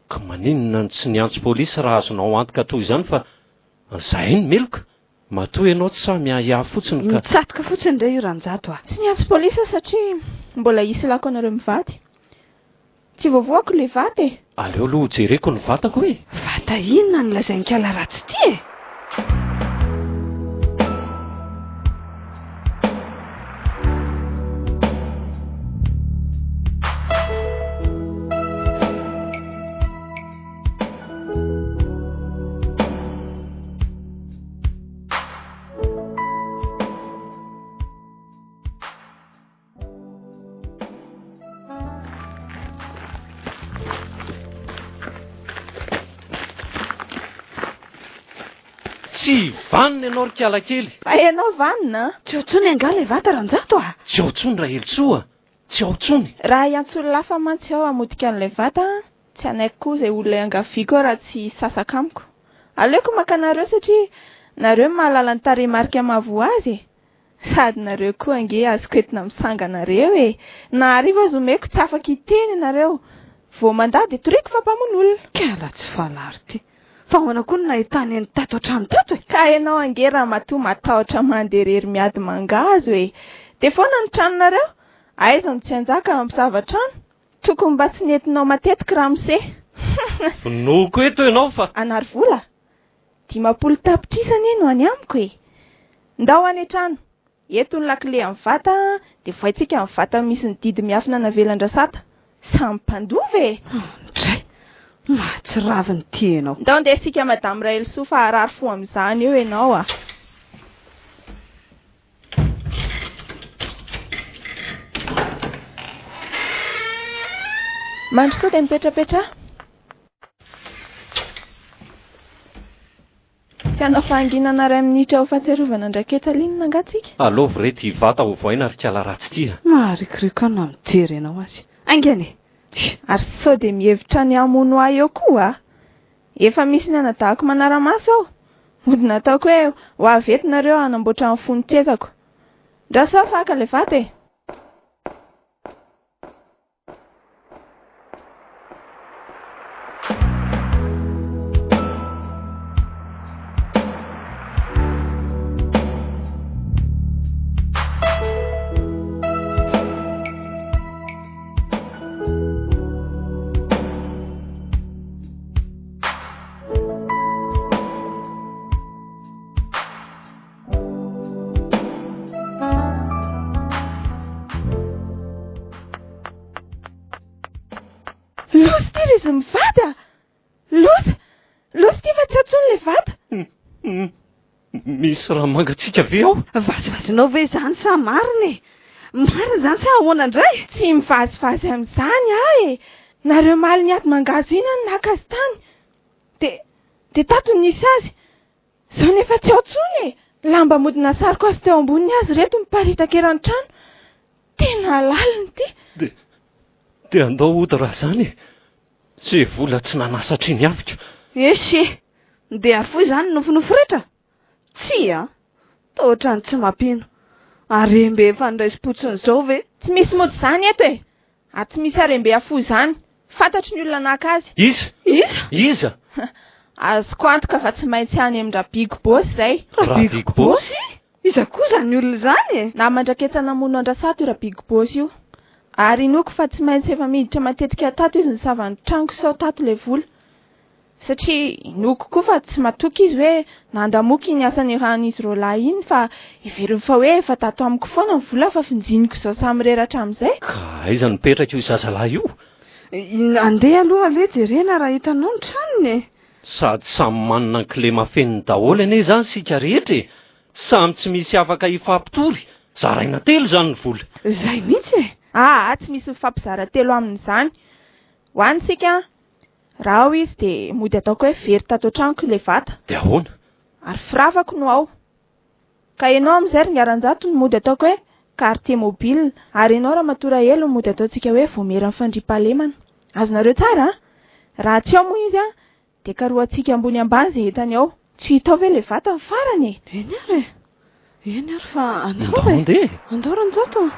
Ka maninona no tsy niantso polisy raha azonao antoka toy izany fa zahay ny meloka. Matoa ianao tsy samy hiahy fotsiny ka... Mitsatoka fotsiny indray io ranjato a. Tsy niantso polisy satria mbola hisy lako anareo mivady. Tsy voavoako ilay vata e. Aleo aloha jereko ny vatako hoe. Vata inona no lazain-kala ratsy ty e? Tsy vanina ianao rikala kely. Fa ianao vanina? Tsy ao tsony anga ilay vata ranjato a. Tsy ao tsony Rahelsoa. Tsy ao tsony. Raha iantso lafa mantsy aho hamodika an'ilay vata, tsy anaiko koa izay olona angaviako raha tsy sasaka amiko. Aleoko maka anareo satria nareo mahalala ny tarehimarika mavo azy. Sady nareo koa ange azoko entina misanganareo e. Na hariva azo omeko tsy afaka hiteny ianareo. Vao mandady toriko fa mpamon'olona. Kala tsy falaro ty. Fa hoana koa no nahitany any tato hatrany tato e. Ka ianao ange raha matoa matahotra manderery miady mangazo e. Dia foana ny tranonareo? Aiza no tsy anjaka mampisava trano? Tokony mba tsy nentinao matetika ramose. Noko eto ianao fa... Anary vola? 500 tapitrisana no any amiko e. Ndao any trano. Eto ny lakile amin'ny vata, dia voaitsika amin'ny vata misy ny didy miafina navelan-drasata. Samy mpandova e. Indray, mahatsiraviny ty ianao. Ndao ndeha sika madame Rahelsoa fa harary fo amin'izany eo ianao a. Mandro sao dia mipetrapetra. Tsy hanao fahanginana ray minitra ho fahatsiarovana ndraiketalina angatsika. Aleo vrety vata ho voaina rikala ratsy ty a. Maharikoriko ana mijery ianao azy. Aingany. Ary sao dia mihevitra ny hamono ahy eo koa. Efa misy ny anadahako manaramaso aho. Mody nataoko hoe ho avy eto nareo hanamboatra ny fonon-tsezako. Ndra sao faka ilay vata e. Losy ty izy mivady. Losy ty fa tsy atsony ilay vata. Misy raha mangatsika ve ao? Vazivazinao ve izany sa marina e? Marina izany sa ahoana indray? Tsy mivazivazy amin'izany aho e. Nareo maly ny ato mangazo ina ny naka azy tany. Dia tato nisy azy. Zao nefa tsy ao tsony e. Lamba modina sariko azy teo amboniny azy reto miparitaka eran'ny trano. Tena laliny ty. Dia andao ody raha izany e. Tsy vola tsy nanasatra iny avika. Esy, dia ary foy izany nofinofiritra? Tsy a, ohatrany tsy mampino. Arembe efa niraisim-potsiny izao ve? Tsy misy mody izany eto e. Tsy misy arembe afo izany. Fantatry ny olona naka azy. Iza? Azoko antoka fa tsy maintsy any amin'ny Rabigo Bosy izay. Rabigo Bosy? Iza koa izany olona izany e? Na mandraketsana mono andrasato io Rabigo Bosy io. Ary inoko fa tsy maintsy efa miditra matetika tato izy ny savan'ny trango sao tato ilay vola. Satria inoko koa fa tsy matoky izy hoe nandamoky ny asany rahan'izy roalahy iny fa everiny fa hoe efa tato amiko foana ny vola fa finjiniko izao samy reratra amin'izay. Ka aiza nipetraka io zazalahy io? Andeha aloha aleha jerena raha hitanao ny tranony e. Sady samy manana ny kle mafeniny daholo ane izany sika rehetra e. Samy tsy misy afaka hifampitory. Zaraina telo izany ny vola. Izay mihitsy e. Tsy misy mifampizara telo amin'izany. Ho antsika, raha ao izy dia mody ataoko hoe very tato an-tranoko ilay vata. Dia ahoana? Ary firavako no ao. Ka ianao amin'izay ringaran-jato no mody ataoko hoe quartier mobile ary ianao raha matora elo mody ataontsika hoe voamera mifandriam-pahalemana. Azonareo tsara raha tsy ao moa izy dia karohantsika ambony ambany izay entany ao. Tsy hitao ve ilay vata ny farany e? Eny ary fa andao ranjato.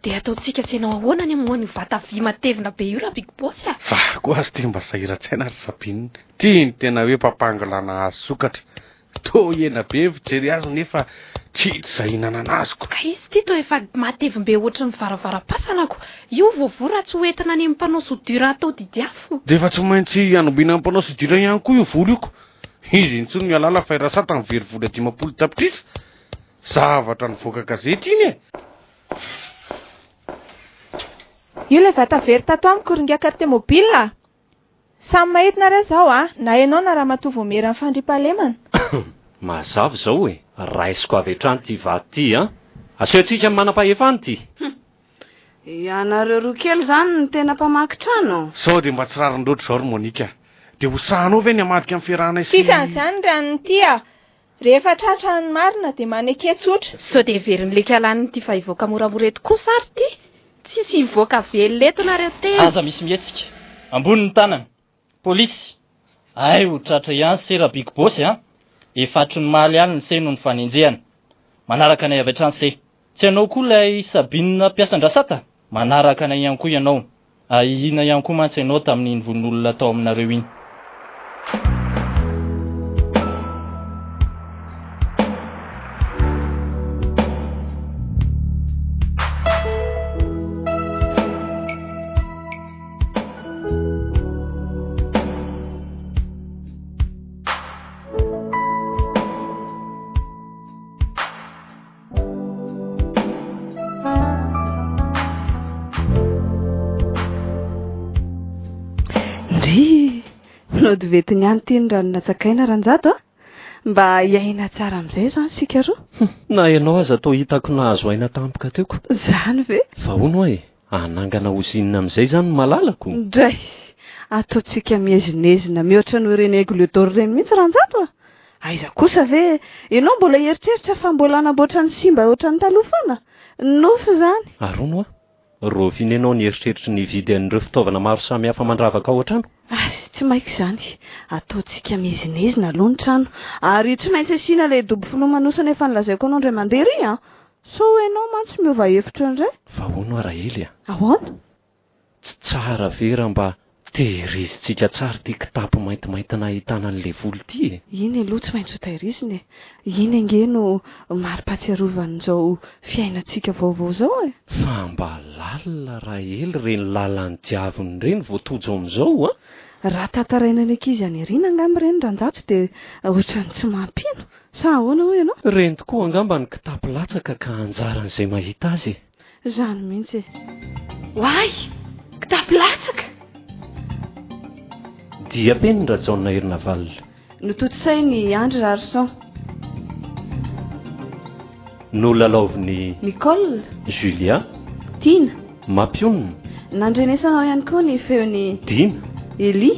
Dia ataontsika tsy hainao ahoana ny amohan'ny vata vy matevina be io raha Big Boss a. Za koa azy tia mba sahiran-tsaina ry Sabinina. Tia ny tena hoe mpampangalana azy sokatra. To ena be fijery azy nefa tsy izay hinananaziko. Ka izy ty to efa matevina be ohatry ny varavara-pasanako. Io voavora tsy hoentina any amin'ny mpanao sodira atao didiafo. Dia efa tsy maintsy anombiana amin'ny mpanao sodira ihany koa io volo iko. Izy intsony mialala fa irasata ny very vola 50 tapitrisa. Zavatra nivoaka gazety iny e. Io le vata very tato amiko ringa quartier mobile. Samy mahitinareo zao na ianao na raha matoa voamera ny fandriam-pahalemana. Mazava zao e, raisiko avy hatrany ty vaty ty asehoantsika amin'ny manam-pahefany ty. Ianareo roa kely zany ny tena mpamaky trano. Sao dia mba tsy rarin-doatra zao ry Monika. Dia ho sahanao ve ny hamadika amin'ny fiarahana sy... Kisan'izany ranony ty rehefa tratra ny marina dia maneke tsotra. Sao dia veriny leka alany ty fa hivoaka moramorety kosa ary ty. Tsisy hivoaka velleto nareo teo. Aza misy mihetsika. Ambonin'ny tanana. Polisy. Ay ho tratra ihany sera Big Boss efatry ny mahaly ihany ny se no ny fanenjehana. Manaraka anay avy hatrany se. Tsy ianao koa ilay Sabinina mpiasan-drasata. Manaraka anay ihany koa ianao. Ina ihany koa mantsy ianao tamin'iny volon'olona tao aminareo iny. Vetiny ihany ty ny ranonazakaina ranjato mba hiaina tsara amin'izay zany sika roa. Na ianao aza atao hitako nahazo aina tampoka teoko. Zany ve? Fa hono e, anangana ozinina amin'izay zany no malalako. Ndray, ataontsika miezinezina mihoatra ny reny aigle-d'or reny mihitsy ranjato aiza kosa ve ianao mbola eritreritra fa mbola anamboatra ny simba ohatran'ny taloha foana? Nofo zany. Arono roviny ianao ny eritreritry ny vidy an'ireo fitaovana maro samy hafa mandravaka ao an-trano. Tsy maika izany, ataontsika miezinezina aloha ny trano ary tsy maintsy asiana ilay dobo filomanosana efa nilazaiko anao indray mandeha ry so ianao mantsy miova hevitra indray. Fa hono ara hely ahoana? Tsy tsara vera mba tehirizitsika tsara ty kitapo maintimaintina ahitana an'ilay volo ty Iny aloha tsy maintsy ho tehirizina iny ange no mari-pahatsiarovan'izao fiainantsika vaovao zao Fa mba lalina raha hely reny lalan'ny diaviny reny voatojo amin'izao raha tantaraina ny ankizy any ariana angamba ireny ranjato dia ohatran'ny tsy mampino sa ahoana hoy ianao? Reny tokoa angamba ny kitapo latsaka ka anjaran'izay mahita azy zany mihitsy Why? Kitapo latsaka? Dia peniny rajaona herina valina. Nototsay ny Andry Rarson. Nolalaoviny Nicole, Julia, Tina, Mampionina, nandrenesanao ihany koa ny feony Dina, Eli,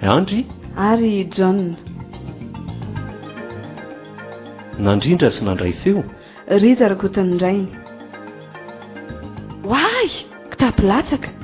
Andry ary John. Nandrindra sy nandray feo. Ry Jarakotany Indrainy. Why? Kitapo latsaka.